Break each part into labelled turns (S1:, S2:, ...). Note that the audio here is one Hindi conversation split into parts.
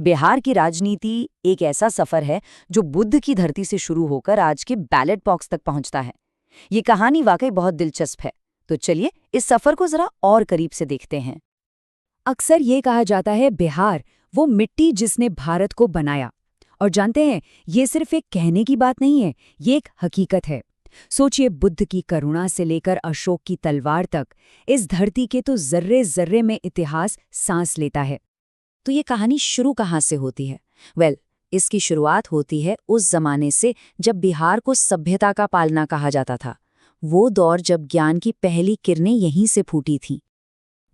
S1: बिहार की राजनीति एक ऐसा सफर है जो बुद्ध की धरती से शुरू होकर आज के बैलेट बॉक्स तक पहुंचता है। ये कहानी वाकई बहुत दिलचस्प है। तो चलिए इस सफर को जरा और करीब से देखते हैं।
S2: अक्सर ये कहा जाता है बिहार वो मिट्टी जिसने भारत को बनाया। और जानते हैं, ये सिर्फ एक कहने की बात नहीं है, ये एक हकीकत है। सोचिए, बुद्ध की करुणा से लेकर अशोक की तलवार तक इस धरती के तो जर्रे जर्रे में इतिहास सांस लेता है।
S1: तो ये कहानी शुरू कहाँ से होती है? इसकी शुरुआत होती है उस जमाने से जब बिहार को सभ्यता का पालना कहा जाता था। वो दौर जब ज्ञान की पहली किरणें यहीं से फूटी थीं।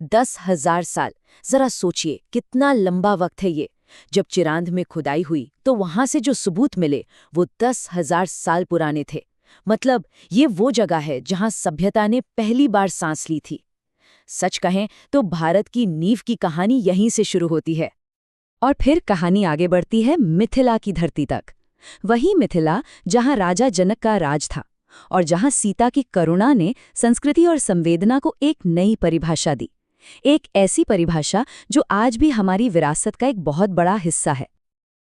S1: 10,000 साल, जरा सोचिए कितना लंबा वक्त है ये। जब चिरांद में खुदाई हुई तो वहां से जो सबूत मिले वो 10,000 साल पुराने थे। मतलब ये वो जगह है जहां सभ्यता ने पहली बार सांस ली थी। सच कहें तो भारत की नींव की कहानी यहीं से शुरू होती है।
S2: और फिर कहानी आगे बढ़ती है मिथिला की धरती तक। वही मिथिला जहां राजा जनक का राज था और जहां सीता की करुणा ने संस्कृति और संवेदना को एक नई परिभाषा दी। एक ऐसी परिभाषा जो आज भी हमारी विरासत का एक बहुत बड़ा हिस्सा है।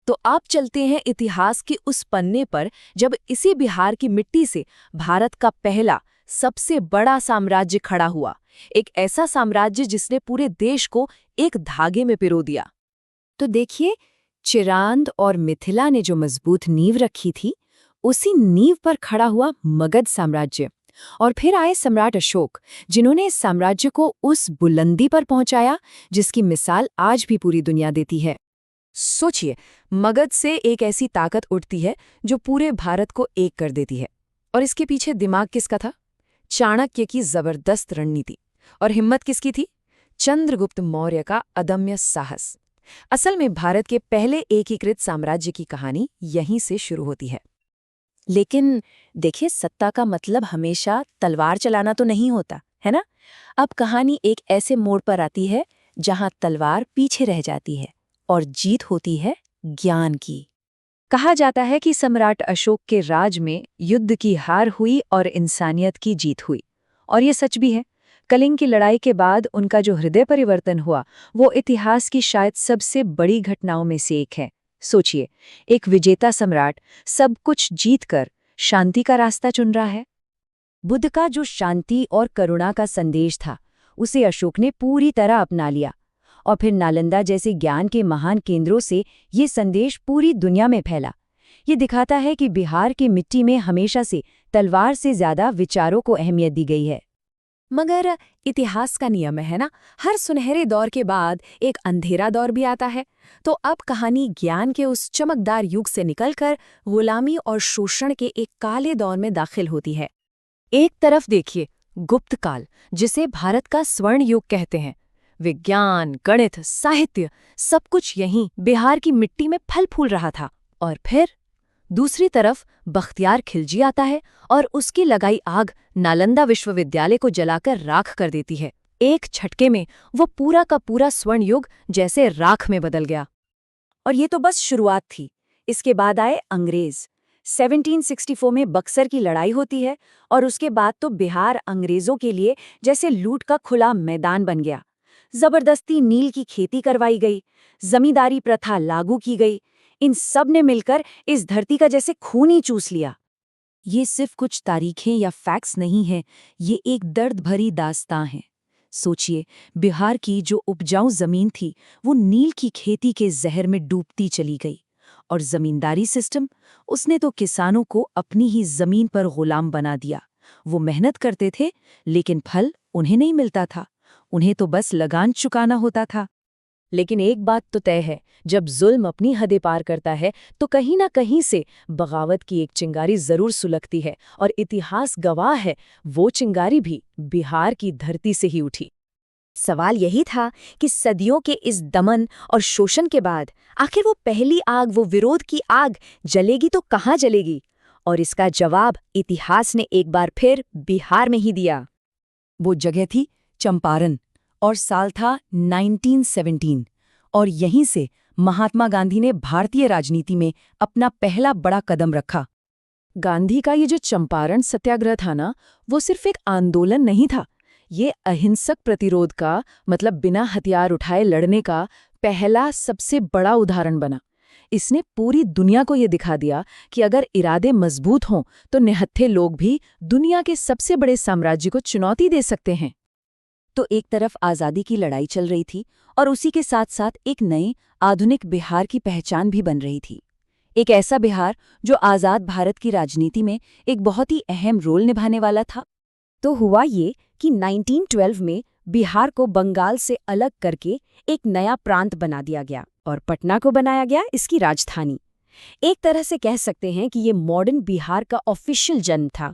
S3: तो आप चलते हैं इतिहास के उस पन्ने पर जब इसी बिहार की मिट्टी से भारत का पहला सबसे बड़ा साम्राज्य खड़ा हुआ। एक ऐसा साम्राज्य जिसने पूरे देश को एक धागे में पिरो दिया।
S2: तो देखिए, चिरांद और मिथिला ने जो मजबूत नींव रखी थी, उसी नींव पर खड़ा हुआ मगध साम्राज्य। और फिर आए सम्राट अशोक, जिन्होंने इस साम्राज्य को उस बुलंदी पर पहुंचाया जिसकी मिसाल आज भी पूरी दुनिया देती है।
S3: सोचिए, मगध से एक ऐसी ताकत उठती है जो पूरे भारत को एक कर देती है। और इसके पीछे दिमाग किसका था? चाणक्य की जबरदस्त रणनीति। और हिम्मत किसकी थी? चंद्रगुप्त मौर्य का अदम्य साहस। असल में भारत के पहले एकीकृत साम्राज्य की कहानी यहीं से शुरू होती है।
S2: लेकिन देखिए, सत्ता का मतलब हमेशा तलवार चलाना तो नहीं होता, है ना? अब कहानी एक ऐसे मोड़ पर आती है जहां तलवार पीछे रह जाती है और जीत होती है ज्ञान की। कहा जाता है कि सम्राट अशोक के राज में युद्ध की हार हुई और इंसानियत की जीत हुई। और ये सच भी है। कलिंग की लड़ाई के बाद उनका जो हृदय परिवर्तन हुआ, वो इतिहास की शायद सबसे बड़ी घटनाओं में से एक है। सोचिए, एक विजेता सम्राट सब कुछ जीतकर शांति का रास्ता चुन रहा है। बुद्ध का जो शांति और करुणा का संदेश था, उसे अशोक ने पूरी तरह अपना लिया। और फिर नालंदा जैसे ज्ञान के महान केंद्रों से ये संदेश पूरी दुनिया में फैला। ये दिखाता है कि बिहार की मिट्टी में हमेशा से तलवार से ज्यादा विचारों को अहमियत दी गई है।
S3: मगर इतिहास का नियम है ना, हर सुनहरे दौर के बाद एक अंधेरा दौर भी आता है। तो अब कहानी ज्ञान के उस चमकदार युग से निकलकर गुलामी और शोषण के एक काले दौर में दाखिल होती है। एक तरफ देखिए गुप्त काल, जिसे भारत का स्वर्ण युग कहते हैं। विज्ञान, गणित, साहित्य, सब कुछ यहीं बिहार की मिट्टी में फल फूल रहा था। और फिर दूसरी तरफ बख्तियार खिलजी आता है और उसकी लगाई आग नालंदा विश्वविद्यालय को जलाकर राख कर देती है। एक झटके में वो पूरा का पूरा स्वर्ण युग जैसे राख में बदल गया।
S2: और ये तो बस शुरुआत थी। इसके बाद आए अंग्रेज। 1764 में बक्सर की लड़ाई होती है और उसके बाद तो बिहार अंग्रेजों के लिए जैसे लूट का खुला मैदान बन गया। जबरदस्ती नील की खेती करवाई गई, जमींदारी प्रथा लागू की गई। इन सब ने मिलकर इस धरती का जैसे खून ही चूस लिया। ये सिर्फ कुछ तारीखें या फैक्ट्स नहीं हैं, ये एक दर्द भरी दास्तां है। सोचिए, बिहार की जो उपजाऊ जमीन थी वो नील की खेती के जहर में डूबती चली गई। और जमींदारी सिस्टम, उसने तो किसानों को अपनी ही जमीन पर गुलाम बना दिया। वो मेहनत करते थे लेकिन फल उन्हें नहीं मिलता था। उन्हें तो बस लगान चुकाना होता था।
S3: लेकिन एक बात तो तय है, जब जुल्म अपनी हदें पार करता है तो कहीं ना कहीं से बगावत की एक चिंगारी जरूर सुलगती है। और इतिहास गवाह है, वो चिंगारी भी बिहार की धरती से ही उठी।
S2: सवाल यही था कि सदियों के इस दमन और शोषण के बाद आखिर वो पहली आग, वो विरोध की आग जलेगी तो कहाँ जलेगी? और इसका जवाब इतिहास ने एक बार फिर बिहार में ही दिया। वो जगह थी चंपारण और साल था 1917। और यहीं से महात्मा गांधी ने भारतीय राजनीति में अपना पहला बड़ा कदम रखा।
S3: गांधी का ये जो चंपारण सत्याग्रह था ना, वो सिर्फ एक आंदोलन नहीं था। ये अहिंसक प्रतिरोध का, मतलब बिना हथियार उठाए लड़ने का पहला सबसे बड़ा उदाहरण बना। इसने पूरी दुनिया को ये दिखा दिया कि अगर इरादे मजबूत हों तो निहत्थे लोग भी दुनिया के सबसे बड़े साम्राज्य को चुनौती दे सकते हैं।
S1: तो एक तरफ आज़ादी की लड़ाई चल रही थी और उसी के साथ साथ एक नए आधुनिक बिहार की पहचान भी बन रही थी। एक ऐसा बिहार जो आज़ाद भारत की राजनीति में एक बहुत ही अहम रोल निभाने वाला था।
S2: तो हुआ ये कि 1912 में बिहार को बंगाल से अलग करके एक नया प्रांत बना दिया गया और पटना को बनाया गया इसकी राजधानी। एक तरह से कह सकते हैं कि ये मॉडर्न बिहार का ऑफिशियल जन्म था।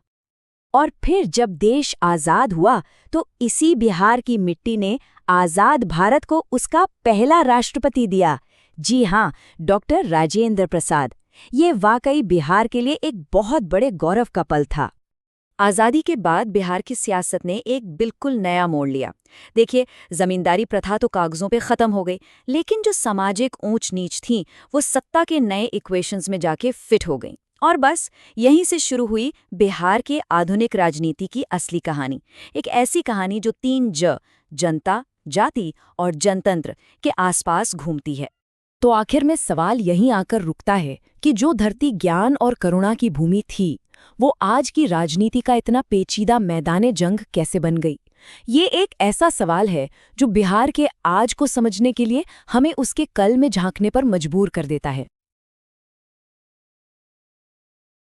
S2: और फिर जब देश आज़ाद हुआ तो इसी बिहार की मिट्टी ने आज़ाद भारत को उसका पहला राष्ट्रपति दिया। जी हाँ, डॉक्टर राजेंद्र प्रसाद। ये वाकई बिहार के लिए एक बहुत बड़े गौरव का पल था। आज़ादी के बाद बिहार की सियासत ने एक बिल्कुल नया मोड़ लिया। देखिए, जमींदारी प्रथा तो कागजों पे ख़त्म हो गई, लेकिन जो सामाजिक ऊंच नीच थी वो सत्ता के नए इक्वेशंस में जाके फिट हो गई। और बस यहीं से शुरू हुई बिहार के आधुनिक राजनीति की असली कहानी। एक ऐसी कहानी जो 3 जनता, जाति और जनतंत्र के आसपास घूमती है।
S3: तो आखिर में सवाल यहीं आकर रुकता है कि जो धरती ज्ञान और करुणा की भूमि थी, वो आज की राजनीति का इतना पेचीदा मैदाने जंग कैसे बन गई? ये एक ऐसा सवाल है जो बिहार के आज को समझने के लिए हमें उसके कल में झांकने पर मजबूर कर देता है।